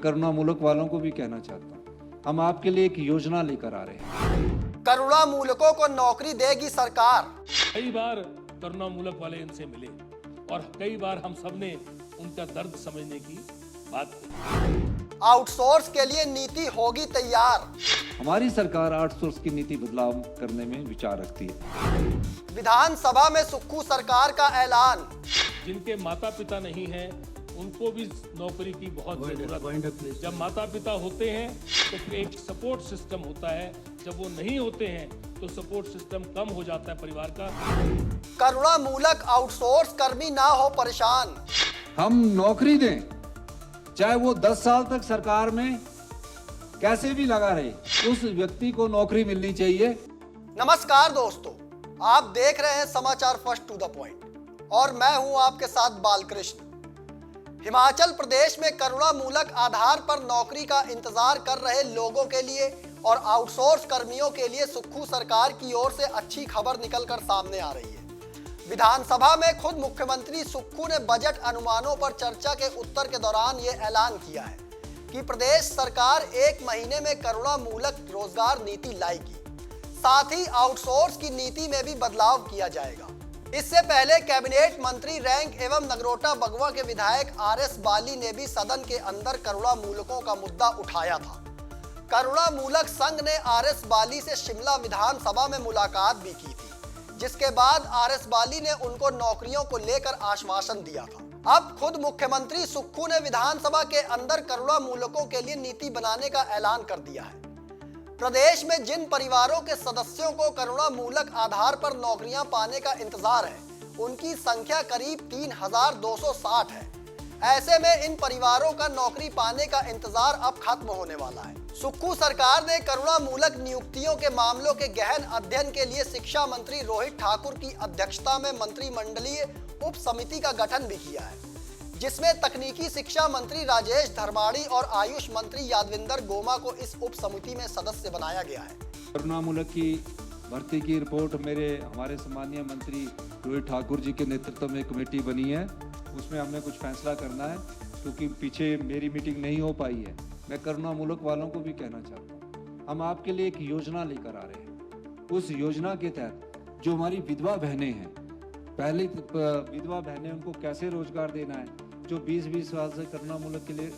करुणा मुल्क वालों को भी कहना चाहता हूँ, हम आपके लिए एक योजना लेकर आ रहे हैं। करुणा मूलकों को नौकरी देगी सरकार। कई बार करुणा मूलक वाले इनसे मिले और कई बार हम सब ने उनका दर्द समझने की बात की। आउटसोर्स के लिए नीति होगी तैयार। हमारी सरकार आउटसोर्स की नीति बदलाव करने में विचार रखती है। विधानसभा में सुक्खू सरकार का ऐलान। जिनके माता पिता नहीं हैं उनको भी नौकरी की बहुत जरूरत है। जब माता पिता होते हैं तो फिर एक सपोर्ट सिस्टम होता है, जब वो नहीं होते हैं तो सपोर्ट सिस्टम कम हो जाता है परिवार का। करुणा मूलक आउटसोर्स कर्मी ना हो परेशान। हम नौकरी दें, चाहे वो 10 साल तक सरकार में कैसे भी लगा रहे, उस व्यक्ति को नौकरी मिलनी चाहिए। नमस्कार दोस्तों, आप देख रहे हैं समाचार फर्स्ट टू द पॉइंट और मैं हूं आपके साथ बालकृष्ण। हिमाचल प्रदेश में करुणा मूलक आधार पर नौकरी का इंतजार कर रहे लोगों के लिए और आउटसोर्स कर्मियों के लिए सुक्खू सरकार की ओर से अच्छी खबर निकलकर सामने आ रही है। विधानसभा में खुद मुख्यमंत्री सुक्खू ने बजट अनुमानों पर चर्चा के उत्तर के दौरान ये ऐलान किया है कि प्रदेश सरकार 1 महीने में करुणा मूलक रोजगार नीति लाएगी। साथ ही आउटसोर्स की नीति में भी बदलाव किया जाएगा। इससे पहले कैबिनेट मंत्री रैंक एवं नगरोटा बगवा के विधायक RS बाली ने भी सदन के अंदर करुणा मूलकों का मुद्दा उठाया था। करुणा मूलक संघ ने RS बाली से शिमला विधानसभा में मुलाकात भी की थी, जिसके बाद RS बाली ने उनको नौकरियों को लेकर आश्वासन दिया था। अब खुद मुख्यमंत्री सुक्खू ने विधानसभा के अंदर करुणा मूलकों के लिए नीति बनाने का ऐलान कर दिया है। प्रदेश में जिन परिवारों के सदस्यों को करुणा मूलक आधार पर नौकरियां पाने का इंतजार है, उनकी संख्या करीब 3260 है। ऐसे में इन परिवारों का नौकरी पाने का इंतजार अब खत्म होने वाला है। सुक्खू सरकार ने करुणा मूलक नियुक्तियों के मामलों के गहन अध्ययन के लिए शिक्षा मंत्री रोहित ठाकुर की अध्यक्षता में मंत्रिमंडलीय उप समिति का गठन भी किया है, जिसमें तकनीकी शिक्षा मंत्री राजेश धर्माड़ी और आयुष मंत्री यादविंदर गोमा को इस उप समिति में सदस्य बनाया गया है। करुणा मूलक की भर्ती की रिपोर्ट हमारे सम्मानीय मंत्री रोहित ठाकुर जी के नेतृत्व में कमेटी बनी है। उसमें हमने कुछ फैसला करना है, क्योंकि पीछे मेरी मीटिंग नहीं हो पाई है। मैं करुणा मूलक वालों को भी कहना चाहता हूँ, हम आपके लिए एक योजना लेकर आ रहे हैं। उस योजना के तहत जो हमारी विधवा बहनें हैं, पहले विधवा बहनें, उनको कैसे रोजगार देना है, जो 20-20 साल से करुणा मूलक के लिए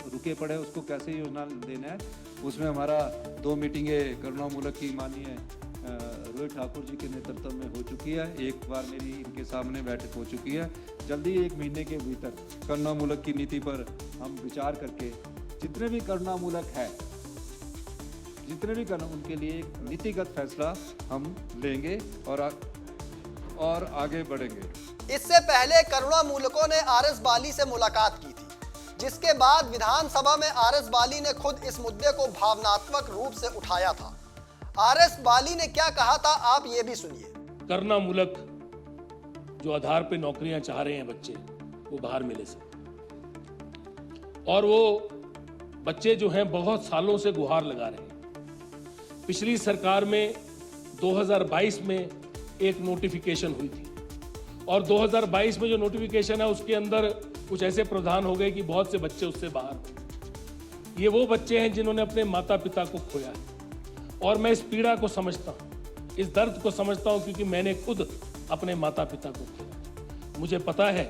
रुके पड़े उसको कैसे योजना देना है। उसमें हमारा 2 मीटिंगें करुणा मूलक की माननीय रोहित ठाकुर जी के नेतृत्व में हो चुकी है। एक बार मेरी इनके सामने बैठक हो चुकी है। जल्दी 1 महीने के भीतर करुणा मूलक की नीति पर हम विचार करके जितने भी करुणा मूलक है, उनके लिए एक नीतिगत फैसला हम लेंगे और आगे बढ़ेंगे। इससे पहले करुणा मूलकों ने RS बाली से मुलाकात की थी, जिसके बाद विधानसभा में RS बाली ने खुद इस मुद्दे को भावनात्मक रूप से उठाया था। RS बाली ने क्या कहा था, आप ये भी सुनिए। करुणा मूलक जो आधार पे नौकरियां चाह रहे हैं बच्चे, वो बाहर मिले से, और वो बच्चे जो हैं बहुत सालों से गुहार लगा रहे हैं। पिछली सरकार में 2022 में एक नोटिफिकेशन हुई थी और 2022 में जो नोटिफिकेशन है उसके अंदर कुछ ऐसे प्रावधान हो गए कि बहुत से बच्चे उससे बाहर हो। ये वो बच्चे हैं जिन्होंने अपने माता पिता को खोया है, और मैं इस पीड़ा को समझता हूँ, इस दर्द को समझता हूँ, क्योंकि मैंने खुद अपने माता पिता को खोया। मुझे पता है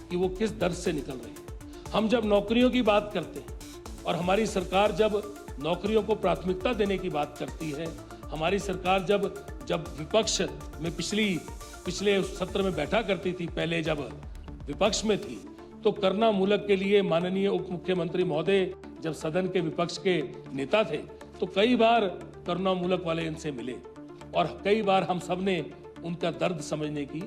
कि वो किस दर्द से निकल रहे हैं। हम जब नौकरियों की बात करते हैं और हमारी सरकार जब नौकरियों को प्राथमिकता देने की बात करती है, हमारी सरकार जब विपक्ष में पिछले सत्र में बैठा करती थी, पहले जब विपक्ष में थी, तो करुणा मूलक के लिए माननीय उप मुख्यमंत्री महोदय जब सदन के विपक्ष के नेता थे, तो कई बार करुणा मूलक वाले इनसे मिले और कई बार हम सब ने उनका दर्द समझने की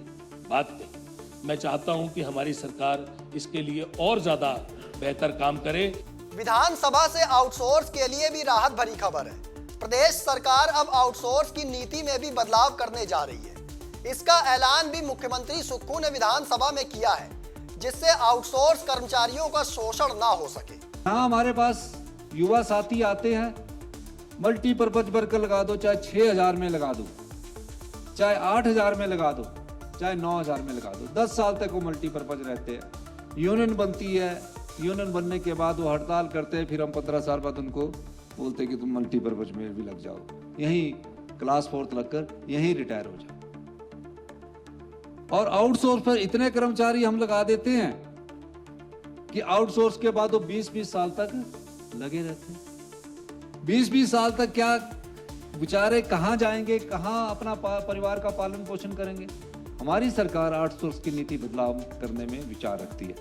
बात कही। मैं चाहता हूं कि हमारी सरकार इसके लिए और ज्यादा बेहतर काम करे। विधानसभा से आउटसोर्स के लिए भी राहत भरी खबर है। प्रदेश सरकार अब आउटसोर्स की नीति में भी बदलाव करने जा रही है। इसका ऐलान भी मुख्यमंत्री सुक्खू ने विधानसभा में किया है, जिससे आउटसोर्स कर्मचारियों का शोषण ना हो सके। हाँ, हमारे पास युवा साथी आते हैं, मल्टीपर्पज वर्कर लगा दो, चाहे 6000 में लगा दो, चाहे 8000 में लगा दो, चाहे 9000 में लगा दो, 10 साल तक वो मल्टीपर्पज रहते हैं। यूनियन बनती है, यूनियन बनने के बाद वो हड़ताल करते, फिर हम 15 साल बाद उनको बोलते कि तुम मल्टीपर्पज में भी लग जाओ, यहीं क्लास 4th लगकर यहीं रिटायर हो जाओ। और आउटसोर्स पर इतने कर्मचारी हम लगा देते हैं कि आउटसोर्स के बाद वो 20-20 साल तक लगे रहते हैं। 20-20 साल तक क्या बेचारे कहाँ जाएंगे, कहाँ अपना परिवार का पालन पोषण करेंगे? हमारी सरकार आउटसोर्स की नीति बदलाव करने में विचार रखती है।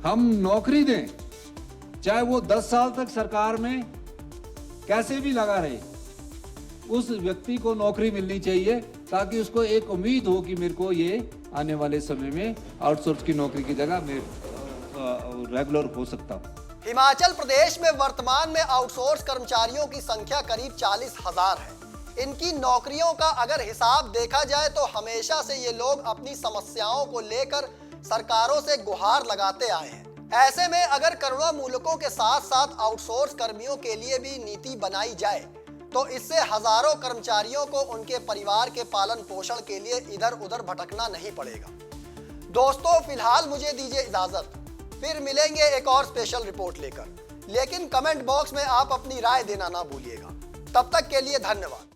हम नौकरी दें, चाहे वो 10 साल तक सरकार में कैसे भी लगा रहे, उस व्यक्ति को नौकरी मिलनी चाहिए ताकि उसको एक उम्मीद हो कि मेरे को ये आने वाले समय में आउटसोर्स की नौकरी की जगह मैं रेगुलर हो सकता हूँ। हिमाचल प्रदेश में वर्तमान में आउटसोर्स कर्मचारियों की संख्या करीब 40,000 है। इनकी नौकरियों का अगर हिसाब देखा जाए तो हमेशा से ये लोग अपनी समस्याओं को लेकर सरकारों से गुहार लगाते आए हैं। ऐसे में अगर करुणामूलकों के साथ साथ आउटसोर्स कर्मियों के लिए भी नीति बनाई जाए तो इससे हजारों कर्मचारियों को उनके परिवार के पालन पोषण के लिए इधर उधर भटकना नहीं पड़ेगा। दोस्तों, फिलहाल मुझे दीजिए इजाजत, फिर मिलेंगे एक और स्पेशल रिपोर्ट लेकर। लेकिन कमेंट बॉक्स में आप अपनी राय देना ना भूलिएगा। तब तक के लिए धन्यवाद।